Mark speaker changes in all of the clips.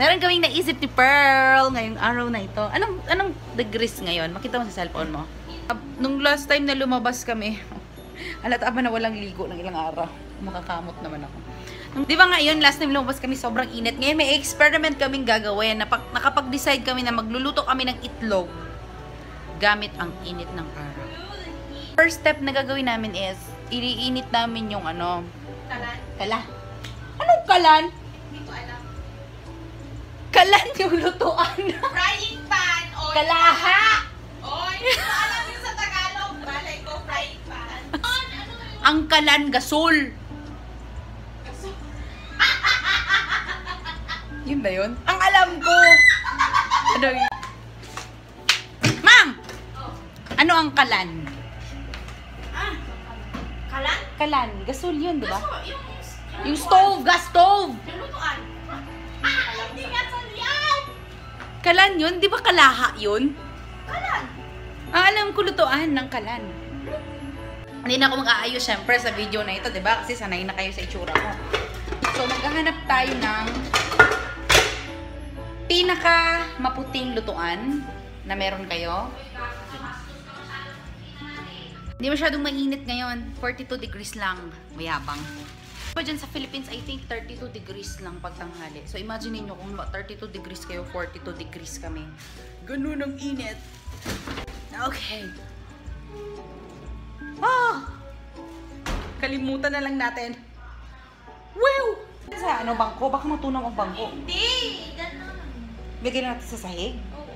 Speaker 1: Meron kaming naisip ni Pearl ngayong araw na ito. Anong degrees ngayon? Makita mo sa cellphone mo. Nung last time na lumabas kami, halata ba na walang ligo ng ilang araw? Makakamot naman ako. Di ba ngayon, last time lumabas kami, sobrang init. Ngayon may experiment kaming gagawin. Nakapag-decide kami na magluluto kami ng itlog gamit ang init ng araw. First step na gagawin namin is, iniinit namin yung ano. Kala. Anong kalan?
Speaker 2: Hindi ko alam.
Speaker 1: Kalan yung lutuan.
Speaker 2: Frying pan. O
Speaker 1: Kalaha!
Speaker 2: Oy, hindi ko alam yung sa Tagalog. Balay ko, frying pan.
Speaker 1: Ang kalan gasol. Yun ba yun? Ang alam ko. Ano yun? Ma'am! Ano ang kalan?
Speaker 2: Kalan?
Speaker 1: Kalan. Gasol yun, di ba?
Speaker 2: Yung
Speaker 1: Yung gas stove.
Speaker 2: Yung lutuan. Hindi nga sa yan.
Speaker 1: Kalan yun? Di ba kalaha yun?
Speaker 2: Kalan.
Speaker 1: Ang alam ko lutuan ng kalan. Hindi na ako mag-aayos syempre sa video na ito, di ba? Kasi sanay na kayo sa itsura ko. So, maghahanap tayo ng pinaka maputing lutuan na meron kayo. Hindi masyadong mainit ngayon. 42 degrees lang. Mayabang. Pero dyan sa Philippines, I think 32 degrees lang pagtanghali. So, imagine niyo kung 32 degrees kayo, 42 degrees kami. Ganun ang init. Okay. Kalimutan na lang natin. Wow! Sa ano, bangko? Baka matunaw ang bangko.
Speaker 2: Hindi. Ganun.
Speaker 1: Bigyan natin sa sahig.
Speaker 2: Oo.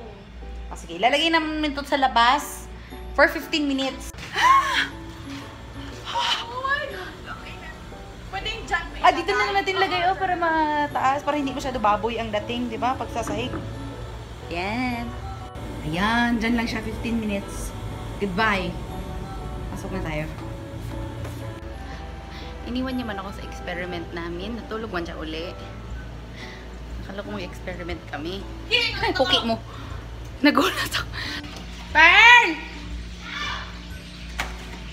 Speaker 1: Sige, lalagay namin ito sa labas for 15 minutes.
Speaker 2: Oh my God. Okay na. Pwede yung dyan.
Speaker 1: Dito na lang natin lagay para mataas, para hindi masyado baboy ang dating, di ba? Pag sasahig. Yan. Ayan, dyan lang siya 15 minutes. Goodbye. Pasok na tayo. Iniwan niya man ako sa experiment namin. Natulog man siya uli. Akala ko mag-experiment kami. Ay, puki mo. Nagulat ako. Pearl!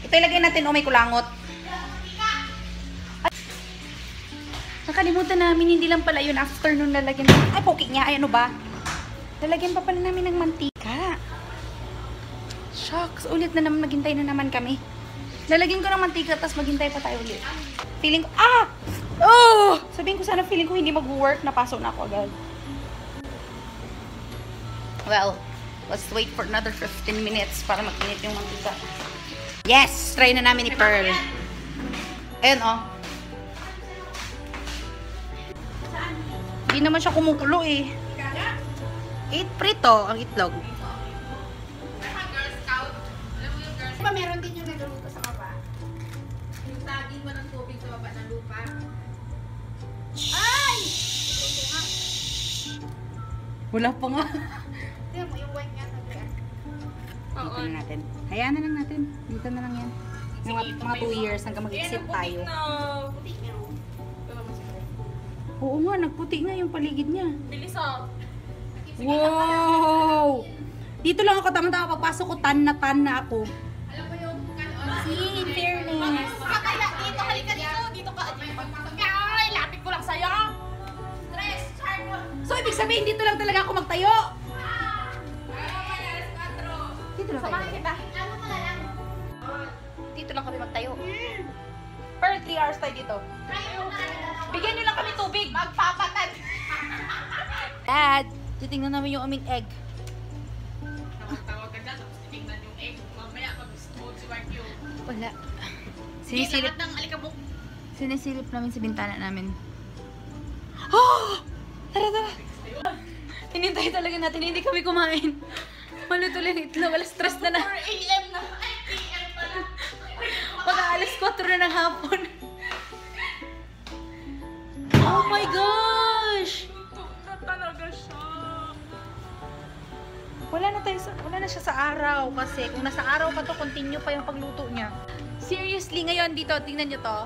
Speaker 1: Ito ilagay natin o may kulangot. Nakalimutan namin, hindi lang pala yun. After nun lalagyan namin. Ay, puki niya. Ay, ano ba? Lalagyan pa pala namin ng mantika. Shucks. Ulit na naman. Maghintay na naman kami. Lalagyan ko ng mantika, tapos maghintay pa tayo ulit. Feeling ko, oh! Sabihin ko sana, feeling ko hindi mag-work. Napasok na ako agad. Well, let's wait for another 15 minutes para mag-init yung mantika. Yes! Try na namin ni Pearl. Ayan, oh. Hindi naman siya kumukulo, eh. Prito ang itlog.
Speaker 2: Girl Scout. Alam mo yung Girl Scout? Diba meron din yung nagluluto sa baba? Yung saging mo ng tubig sa baba ng lupa. Ay! Luto nga.
Speaker 1: Wala pa nga.
Speaker 2: Tignan mo yung white nga sa bread.
Speaker 1: Dito na natin. Hayaan na lang natin. Dito na lang yan. Mga 2 years hanggang mag-exit tayo.
Speaker 2: Puti nga.
Speaker 1: Oo nga, nagputi nga yung paligid niya.
Speaker 2: Bilis oh.
Speaker 1: Wow! Dito lang ako, tama-tama pagpasok ko, tan na ako.
Speaker 2: Alam mo yung
Speaker 1: In fairness.
Speaker 2: Kakala dito, halika dito. Dito ka. Ay, lapit ko lang sa'yo. Stress, Charlo.
Speaker 1: So, ibig sabihin, dito lang talaga ako magtayo. Dito lang tayo.
Speaker 2: Ano mo na lang?
Speaker 1: Dito lang kami magtayo. Per 3 hours tayo dito. Bigyan niyo lang kami tubig.
Speaker 2: Magpapatad.
Speaker 1: Dad, titingnan namin yung aming egg.
Speaker 2: Tawag ka dyan, tapos titingnan yung egg. Mamaya mag-smooth si barbecue.
Speaker 1: Wala.
Speaker 2: Hindi, lahat ng alikabok.
Speaker 1: Sinisilip namin sa bintana namin. Oh! Tara. Hinintay talaga natin, hindi kami kumain. Maluto lang itlog, alas 3 na na.
Speaker 2: 4 a.m. na. Ay, p.m. pala.
Speaker 1: Mag-aalas 4 na ng hapon. Oh my gosh!
Speaker 2: Luto na talaga siya.
Speaker 1: Wala na siya sa araw kasi kung nasa araw pa to, continue pa yung pagluto niya. Seriously, ngayon dito, tingnan nyo to.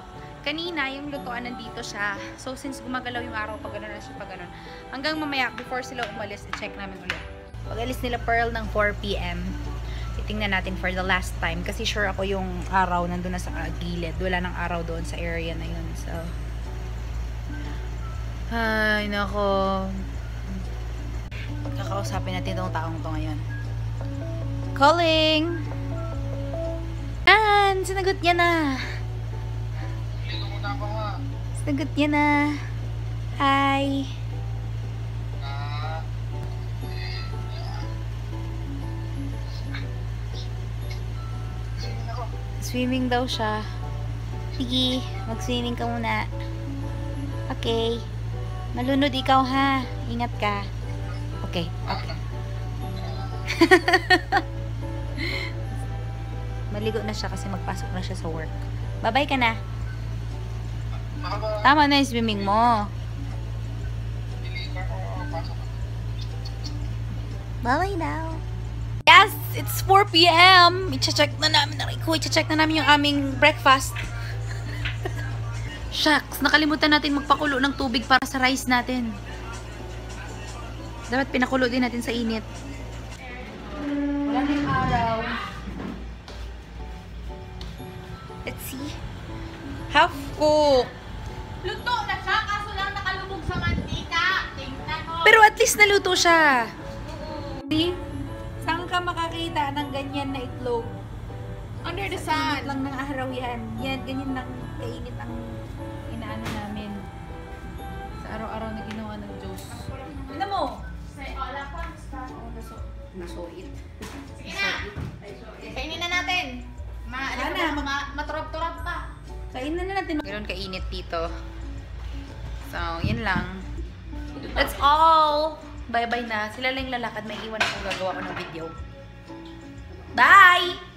Speaker 1: Kanina, yung lutuan nandito siya. So, since gumagalaw yung araw, pag gano'n na siya, pag gano'n. Hanggang mamaya, before sila umalis, i-check namin ulit. Pag alis nila Pearl ng 4 p.m., titingnan natin for the last time. Kasi sure ako yung araw nandun na sa gilid. Wala nang araw doon sa area na yun. So, ay, nako. Kakausapin natin itong taong to ngayon. Calling! Sinagot niya na. Sinagot niya na. Hi. Swimming daw siya. Sige, mag-swimming ka muna. Okay. Malunod ikaw ha. Ingat ka. Okay, okay. Maligo na siya kasi magpasok na siya sa work. Bye-bye ka na. Tama na yung swimming mo. Bye-bye now. Yes, it's 4 p.m. I-check na namin. I-check na namin yung aming breakfast. Shucks, nakalimutan natin magpakulo ng tubig para sa rice natin. Dapat pinakulo din natin sa init. Wala na yung araw. Let's see. Half cooked.
Speaker 2: Luto na siya, kaso lang nakalubog sa mantika. Tingnan mo.
Speaker 1: Pero at least naluto siya. See? Saan ka makakita ng ganyan na itlog?
Speaker 2: Under the
Speaker 1: Sa init
Speaker 2: sun.
Speaker 1: lang ng araw yan. Yan, ganyan lang kainit ang inaano namin. Sa araw-araw na ginawa ng Diyos. Tignan mo! Nasuit.
Speaker 2: Sige na. Kainin na natin. Maturap-turap pa.
Speaker 1: Kainan na natin. Meron kainit dito. So, yun lang. That's all! Bye-bye na. Sila lang lalakad. May iwan akong gagawa ko ng video. Bye!